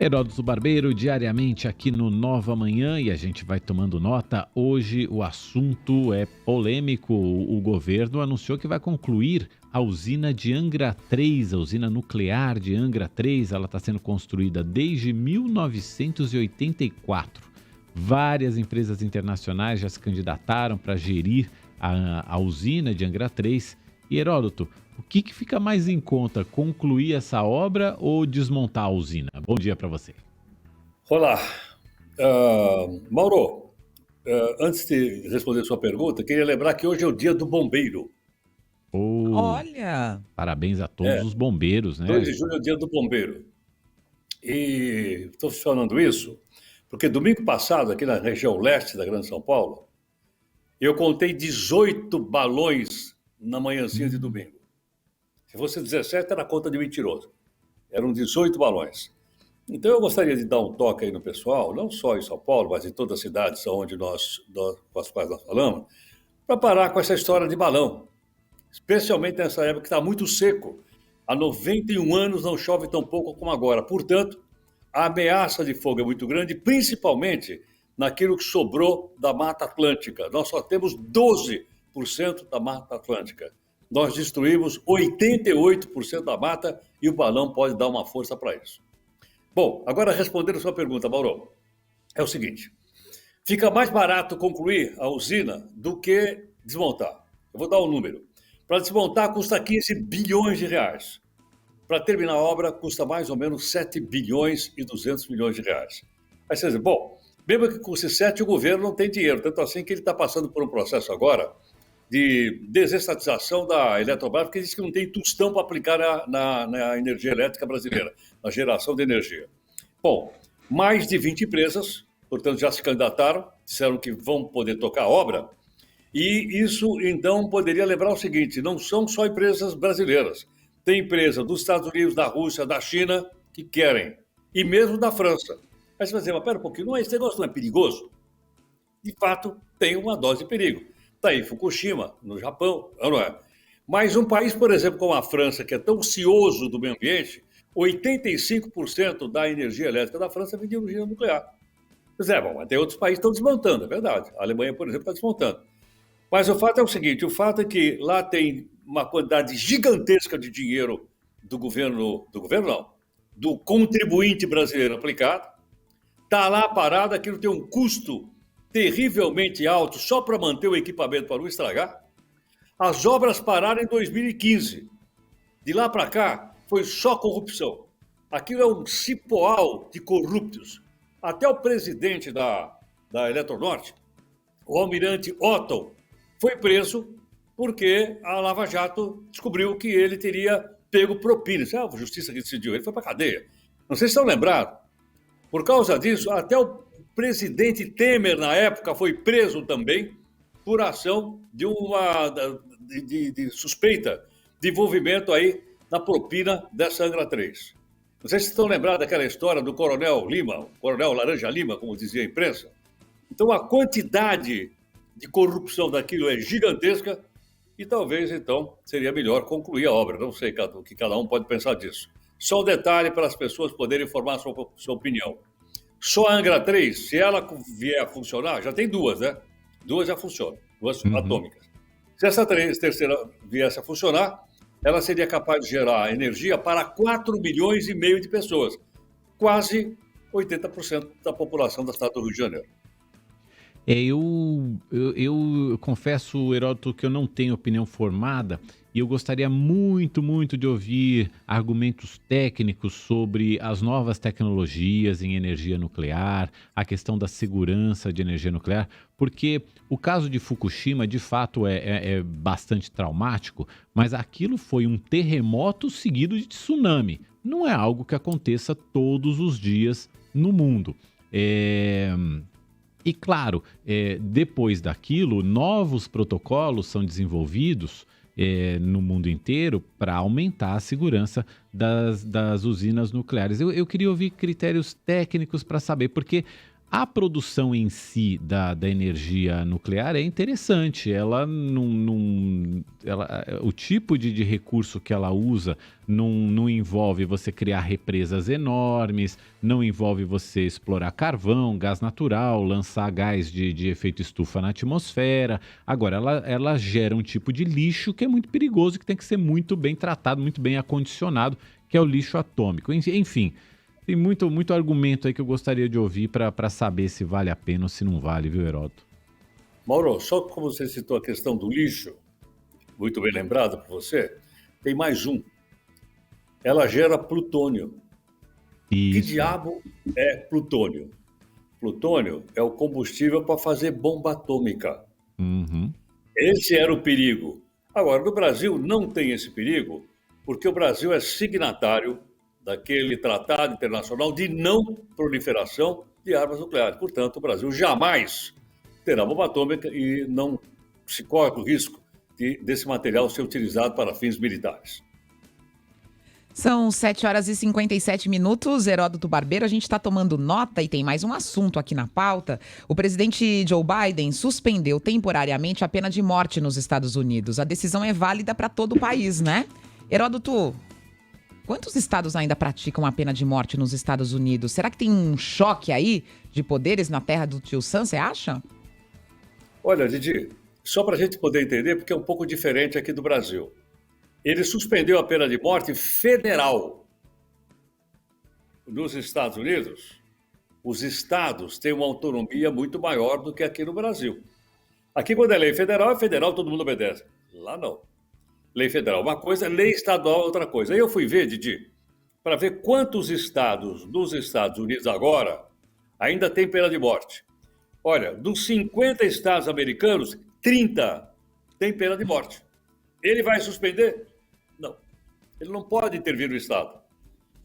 Heródoto Barbeiro, diariamente aqui no Nova Manhã, e a gente vai tomando nota. Hoje o assunto é polêmico. O governo anunciou que vai concluir a usina de Angra 3, a usina nuclear de Angra 3. Ela está sendo construída desde 1984. Várias empresas internacionais já se candidataram para gerir a usina de Angra 3. E Heródoto, o que fica mais em conta, concluir essa obra ou desmontar a usina? Bom dia para você. Olá, Mauro, antes de responder sua pergunta, queria lembrar que hoje é o dia do bombeiro. Oh, Olha, parabéns a todos É, os bombeiros, 2 né? de julho é o dia do bombeiro. E estou falando isso porque domingo passado, aqui na região leste da Grande São Paulo, eu contei 18 balões na manhãzinha de Hum. domingo. Se fosse 17, era conta de mentiroso. Eram 18 balões. Então eu gostaria de dar um toque aí no pessoal, não só em São Paulo, mas em todas as cidades onde com as quais nós falamos, para parar com essa história de balão, especialmente nessa época que está muito seco. Há 91 anos não chove tão pouco como agora. Portanto, a ameaça de fogo é muito grande, principalmente naquilo que sobrou da Mata Atlântica. Nós só temos 12% da Mata Atlântica. Nós destruímos 88% da mata e o balão pode dar uma força para isso. Bom, agora respondendo a sua pergunta, Mauro, é o seguinte: fica mais barato concluir a usina do que desmontar. Eu vou dar um número. Para desmontar custa 15 bilhões de reais. Para terminar a obra custa mais ou menos 7 bilhões e 200 milhões de reais. Aí você diz, bom, mesmo que custe 7, o governo não tem dinheiro. Tanto assim que ele está passando por um processo agora de desestatização da Eletrobras, porque diz que não tem tostão para aplicar na energia elétrica brasileira, na geração de energia. Bom, mais de 20 empresas, portanto, já se candidataram, disseram que vão poder tocar a obra, e isso, então, poderia lembrar o seguinte: não são só empresas brasileiras. Tem empresa dos Estados Unidos, da Rússia, da China, que querem, e mesmo da França. Aí você vai dizer, mas pera um pouquinho, não é, esse negócio não é perigoso? De fato, tem uma dose de perigo. Está aí Fukushima, no Japão, não é? Mas um país, por exemplo, como a França, que é tão cioso do meio ambiente, 85% da energia elétrica da França vem de energia nuclear. Pois é, bom, mas tem outros países que estão desmontando, é verdade. A Alemanha, por exemplo, está desmontando. Mas o fato é o seguinte: o fato é que lá tem uma quantidade gigantesca de dinheiro do governo não, do contribuinte brasileiro aplicado, está lá parado, aquilo tem um custo terrivelmente alto só para manter o equipamento para não estragar. As obras pararam em 2015. De lá para cá, foi só corrupção. Aquilo é um cipoal de corruptos. Até o presidente da Eletronorte, o almirante Otto, foi preso porque a Lava Jato descobriu que ele teria pego propina. Isso é a justiça que decidiu. Ele foi para a cadeia. Não sei se estão lembrados. Por causa disso, até o presidente Temer, na época, foi preso também por ação de suspeita de envolvimento aí na propina dessa Angra 3. Não sei se estão lembrados daquela história do Coronel Lima, o Coronel Laranja Lima, como dizia a imprensa. Então, a quantidade de corrupção daquilo é gigantesca e talvez, então, seria melhor concluir a obra. Não sei o que cada um pode pensar disso. Só um detalhe para as pessoas poderem formar sua opinião. Só a Angra 3, se ela vier a funcionar, já tem duas, né? Duas já funcionam, duas Uhum. atômicas. Se essa terceira viesse a funcionar, ela seria capaz de gerar energia para 4 milhões e meio de pessoas, quase 80% da população da cidade do Rio de Janeiro. Eu confesso, Heródoto, que eu não tenho opinião formada e eu gostaria muito, muito de ouvir argumentos técnicos sobre as novas tecnologias em energia nuclear, a questão da segurança de energia nuclear, porque o caso de Fukushima, de fato, é bastante traumático, mas aquilo foi um terremoto seguido de tsunami. Não é algo que aconteça todos os dias no mundo. É, e claro, depois daquilo, novos protocolos são desenvolvidos no mundo inteiro para aumentar a segurança das usinas nucleares. Eu queria ouvir critérios técnicos para saber, porque A produção em si da energia nuclear é interessante. Ela o tipo de recurso que ela usa não envolve você criar represas enormes, não envolve você explorar carvão, gás natural, lançar gás de efeito estufa na atmosfera. Agora, ela gera um tipo de lixo que é muito perigoso, que tem que ser muito bem tratado, muito bem acondicionado, que é o lixo atômico. Enfim. Tem muito argumento aí que eu gostaria de ouvir para saber se vale a pena ou se não vale, viu, Heródoto? Mauro, só como você citou a questão do lixo, muito bem lembrado por você, tem mais um. Ela gera plutônio. Que Isso. diabo é plutônio? Plutônio é o combustível para fazer bomba atômica. Uhum. Esse era o perigo. Agora, no Brasil não tem esse perigo, porque o Brasil é signatário daquele tratado internacional de não proliferação de armas nucleares. Portanto, o Brasil jamais terá bomba atômica e não se corre o risco desse material ser utilizado para fins militares. São 7h57, Heródoto Barbeiro. A gente está tomando nota e tem mais um assunto aqui na pauta. O presidente Joe Biden suspendeu temporariamente a pena de morte nos Estados Unidos. A decisão é válida para todo o país, né? Heródoto, quantos estados ainda praticam a pena de morte nos Estados Unidos? Será que tem um choque aí de poderes na terra do tio Sam, você acha? Olha, Didi, só para a gente poder entender, porque é um pouco diferente aqui do Brasil. Ele suspendeu a pena de morte federal. Nos Estados Unidos, os estados têm uma autonomia muito maior do que aqui no Brasil. Aqui, quando é federal, todo mundo obedece. Lá não. Lei federal uma coisa, lei estadual outra coisa. Aí eu fui ver, Didi, para ver quantos estados dos Estados Unidos agora ainda tem pena de morte. Olha, dos 50 estados americanos, 30 tem pena de morte. Ele vai suspender? Não. Ele não pode intervir no Estado.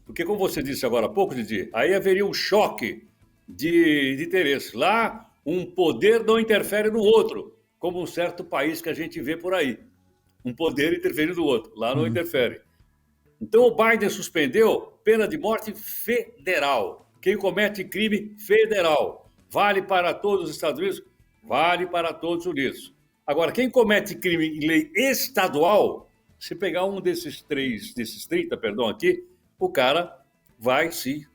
Porque, como você disse agora há pouco, Didi, aí haveria um choque de interesse. Lá, um poder não interfere no outro, como um certo país que a gente vê por aí. Um poder interfere no outro. Lá não interfere. Então, o Biden suspendeu pena de morte federal. Quem comete crime federal. Vale para todos os Estados Unidos? Vale para todos os Unidos. Agora, quem comete crime em lei estadual, se pegar um desses 30, aqui, o cara vai ser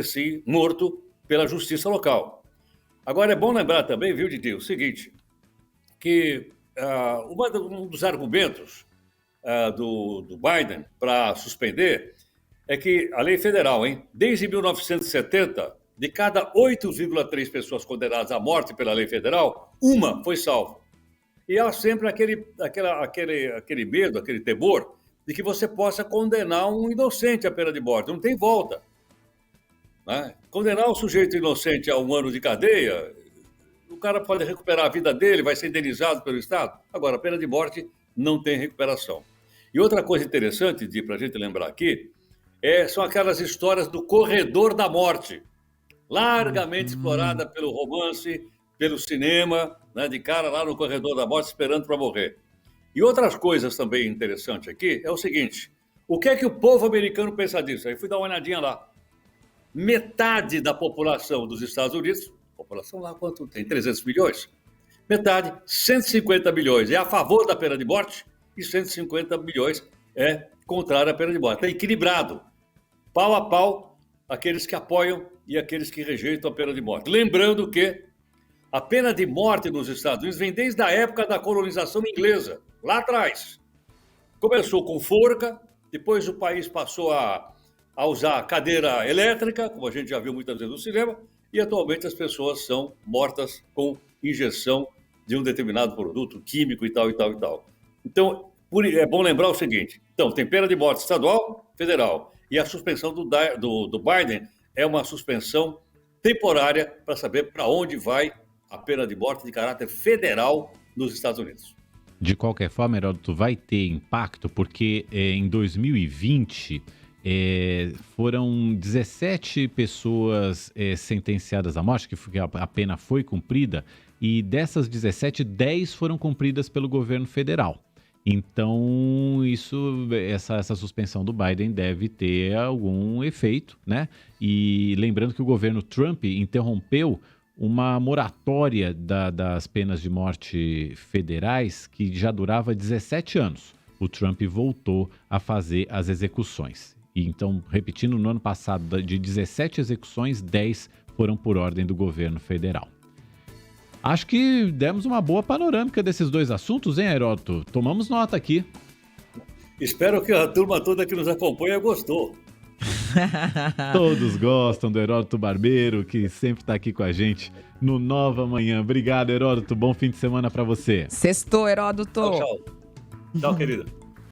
sim morto pela justiça local. Agora, é bom lembrar também, viu, Didi, o seguinte, que um dos argumentos do Biden para suspender é que a lei federal, desde 1970, de cada 8,3 pessoas condenadas à morte pela lei federal, uma foi salva. E há sempre aquele medo, aquele temor de que você possa condenar um inocente à pena de morte. Não tem volta. Né? Condenar um sujeito inocente a 1 ano de cadeia, o cara pode recuperar a vida dele, vai ser indenizado pelo Estado. Agora, a pena de morte não tem recuperação. E outra coisa interessante, para a gente lembrar aqui, são aquelas histórias do corredor da morte, largamente explorada pelo romance, pelo cinema, né, de cara lá no corredor da morte esperando para morrer. E outras coisas também interessantes aqui é o seguinte, o que é que o povo americano pensa disso? Aí fui dar uma olhadinha lá. Metade da população dos Estados Unidos, população lá quanto tem? 300 milhões? Metade, 150 milhões é a favor da pena de morte e 150 milhões é contrário à pena de morte. É equilibrado, pau a pau, aqueles que apoiam e aqueles que rejeitam a pena de morte. Lembrando que a pena de morte nos Estados Unidos vem desde a época da colonização inglesa, lá atrás. Começou com forca, depois o país passou a usar cadeira elétrica, como a gente já viu muitas vezes no cinema, e atualmente as pessoas são mortas com injeção de um determinado produto químico e tal, e tal, e tal. Então, é bom lembrar o seguinte, então, tem pena de morte estadual, federal, e a suspensão do Biden é uma suspensão temporária para saber para onde vai a pena de morte de caráter federal nos Estados Unidos. De qualquer forma, Heródoto, vai ter impacto porque em 2020 foram 17 pessoas sentenciadas à morte, que a pena foi cumprida, e dessas 17, 10 foram cumpridas pelo governo federal. Então, essa suspensão do Biden deve ter algum efeito, né? E lembrando que o governo Trump interrompeu uma moratória das penas de morte federais que já durava 17 anos. O Trump voltou a fazer as execuções. E então, repetindo, no ano passado, de 17 execuções, 10 foram por ordem do governo federal. Acho que demos uma boa panorâmica desses dois assuntos, hein, Heródoto? Tomamos nota aqui. Espero que a turma toda que nos acompanha gostou. Todos gostam do Heródoto Barbeiro, que sempre está aqui com a gente no Nova Manhã. Obrigado, Heródoto. Bom fim de semana para você. Sextou, Heródoto. Tchau, tchau. Tchau, querida.